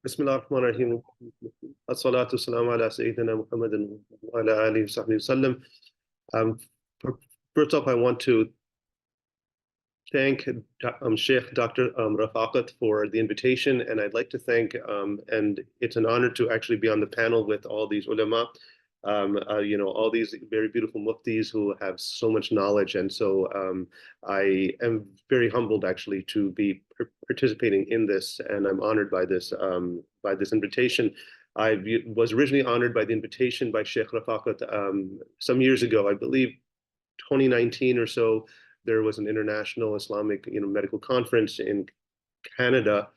بسم الله الرحمن الرحيم الصلاة والسلام على سيدنا محمد وعلى آله وصحبه وسلم. Um, First off, I want to thank Sheikh Dr. Rafaqat for the invitation, and I'd like to thank, and it's an honor to actually be on the panel with all these ulama, all these very beautiful muftis who have so much knowledge. And so I am very humbled actually to be participating in this, and I'm honored by this invitation. I was originally honored by the invitation by Sheikh Rafaqat some years ago, I believe 2019 or so. There was an international Islamic medical conference in Canada,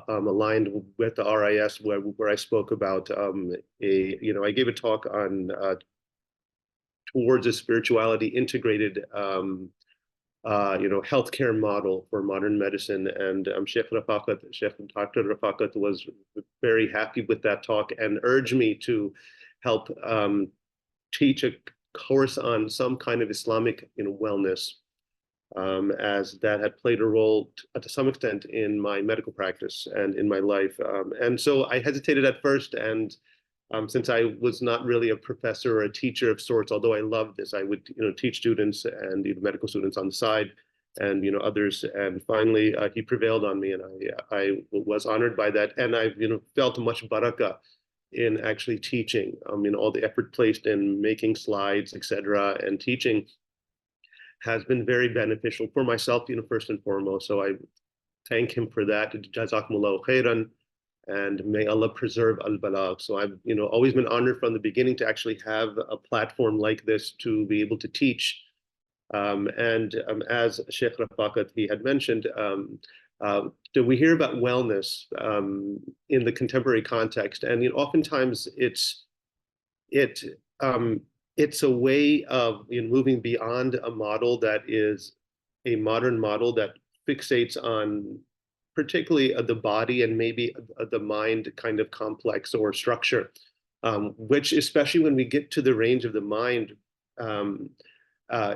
aligned with the RIS, where I spoke about I gave a talk on towards a spirituality integrated healthcare model for modern medicine. And Sheikh Dr. Rafaqat was very happy with that talk and urged me to help teach a course on some kind of Islamic wellness, as that had played a role to some extent in my medical practice and in my life. And so I hesitated at first, and since I was not really a professor or a teacher of sorts, although I loved this, I would teach students and medical students on the side, and others. And finally, he prevailed on me, and I was honored by that. And I've felt much barakah in actually teaching. All the effort placed in making slides, etc., and teaching has been very beneficial for myself, first and foremost. So I thank him for that. Jazakumullahu khairan, and may Allah preserve al-Balagh. So I've always been honored from the beginning to actually have a platform like this to be able to teach. As Sheikh Rafaqat, he had mentioned, we hear about wellness in the contemporary context, and oftentimes it's a way of moving beyond a model that is a modern model that fixates on particularly the body and maybe the mind kind of complex or structure, which, especially when we get to the range of the mind,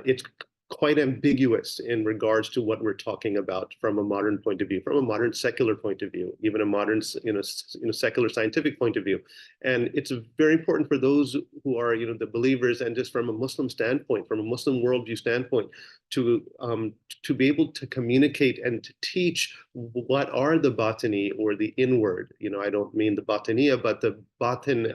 it's quite ambiguous in regards to what we're talking about from a modern point of view, from a modern secular point of view, even a modern secular scientific point of view. And it's very important for those who are the believers, and just from a Muslim standpoint, from a Muslim worldview standpoint, to be able to communicate and to teach what are the batini, or the inward. I don't mean the batiniya, but the batin,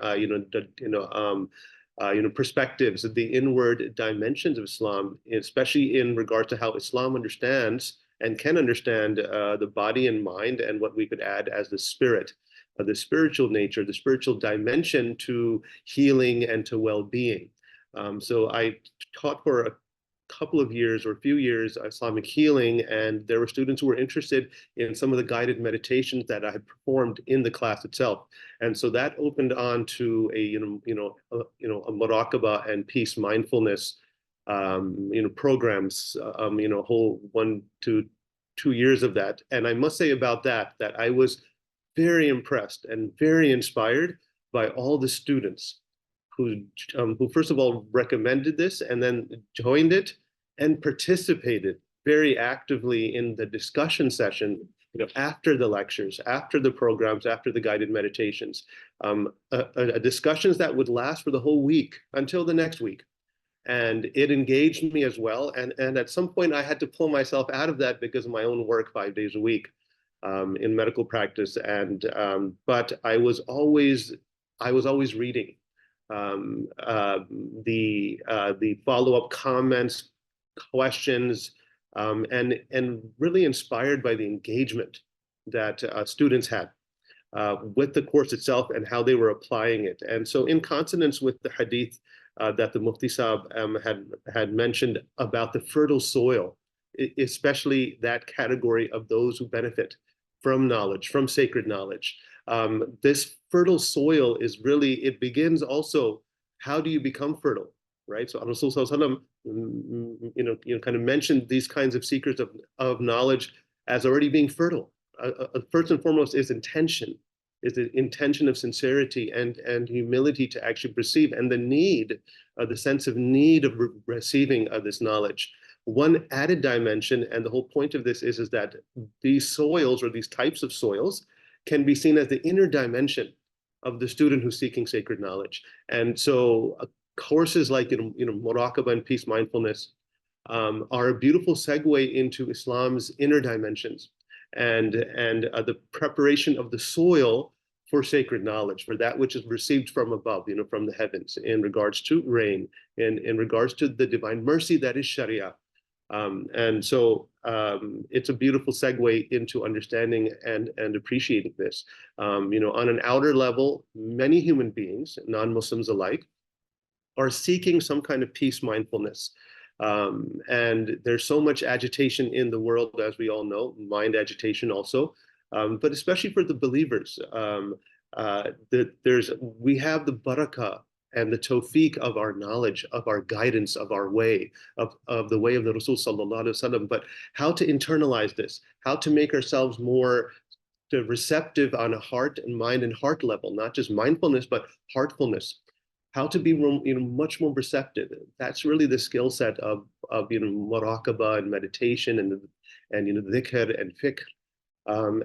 perspectives, the inward dimensions of Islam, especially in regard to how Islam understands and can understand the body and mind, and what we could add as the spirit, the spiritual nature, the spiritual dimension to healing and to well-being. So I taught for a couple of years or a few years Islamic healing, and there were students who were interested in some of the guided meditations that I had performed in the class itself. And so that opened on to a a Muraqabah and peace mindfulness programs, whole 1 to 2 years of that. And I must say about that I was very impressed and very inspired by all the students who first of all recommended this, and then joined it and participated very actively in the discussion session, after the lectures, after the programs, after the guided meditations, discussions that would last for the whole week until the next week. And it engaged me as well. And at some point I had to pull myself out of that because of my own work 5 days a week in medical practice. And but I was always reading the follow-up comments, questions, and really inspired by the engagement that students had with the course itself and how they were applying it. And so, in consonance with the hadith that the Mufti Saab had mentioned about the fertile soil, especially that category of those who benefit from knowledge, from sacred knowledge. This fertile soil is really, it begins also, how do you become fertile, right? So Rasul Sallallahu kind of mentioned these kinds of secrets of knowledge as already being fertile. First and foremost is intention, is the intention of sincerity and humility to actually perceive, and the need, the sense of need of receiving this knowledge. One added dimension, and the whole point of this is that these soils, or these types of soils, can be seen as the inner dimension of the student who's seeking sacred knowledge. And so courses like Muraqabah and peace mindfulness are a beautiful segue into Islam's inner dimensions and the preparation of the soil for sacred knowledge, for that which is received from above, from the heavens, in regards to rain, in regards to the divine mercy that is Sharia. And so it's a beautiful segue into understanding and appreciating this. On an outer level, many human beings, non-Muslims alike, are seeking some kind of peace mindfulness. And there's so much agitation in the world, as we all know, mind agitation also, but especially for the believers. We have the barakah and the tawfiq of our knowledge, of our guidance, of our way, of the way of the Rasul sallallahu alaihi wasallam, but how to internalize this, how to make ourselves more receptive on a heart and mind and heart level, not just mindfulness, but heartfulness, how to be much more receptive. That's really the skill set of muraqabah and meditation and dhikr and fiqh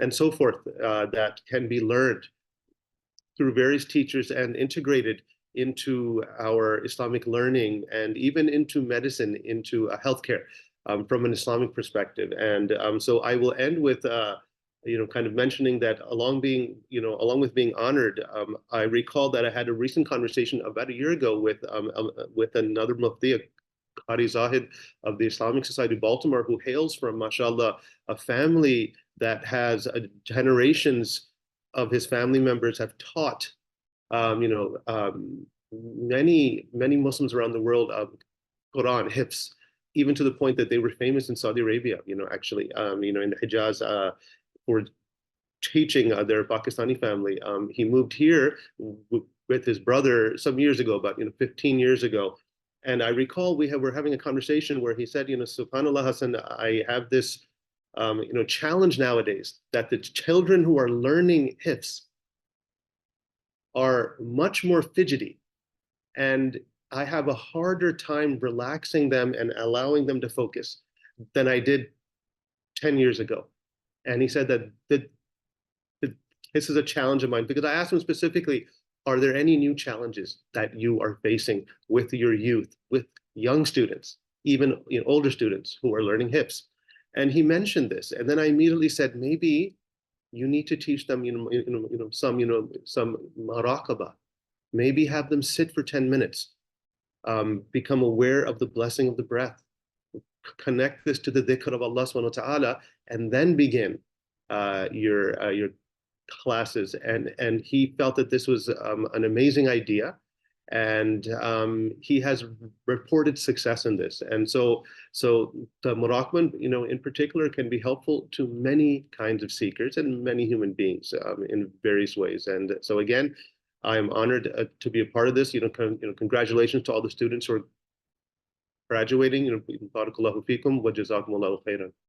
and so forth that can be learned through various teachers and integrated into our Islamic learning and even into medicine, into healthcare from an Islamic perspective. And so I will end with kind of mentioning that along with being honored, I recall that I had a recent conversation about a year ago with another mufti, Qari Zahid of the Islamic Society of Baltimore, who hails from, mashallah, a family that has generations of his family members have taught many Muslims around the world Quran, hifz, even to the point that they were famous in Saudi Arabia, actually, in the Hijaz for teaching their Pakistani family. He moved here with his brother some years ago, about 15 years ago. And I recall we were having a conversation where he said, SubhanAllah, Hasan, I have this challenge nowadays that the children who are learning hifz are much more fidgety, and I have a harder time relaxing them and allowing them to focus than I did 10 years ago. And he said that this is a challenge of mine, because I asked him specifically, are there any new challenges that you are facing with your youth, with young students, even older students who are learning hifz? And he mentioned this, and then I immediately said, maybe you need to teach them, some muraqabah. Maybe have them sit for 10 minutes, become aware of the blessing of the breath, connect this to the dhikr of Allah subhanahu wa ta'ala, and then begin your classes. And he felt that this was an amazing idea. And he has reported success in this. And so the muraqabah, in particular, can be helpful to many kinds of seekers and many human beings in various ways. And so again, I am honored to be a part of this. Congratulations to all the students who are graduating. Barakallahu feekum wa jazakumullahu khairan.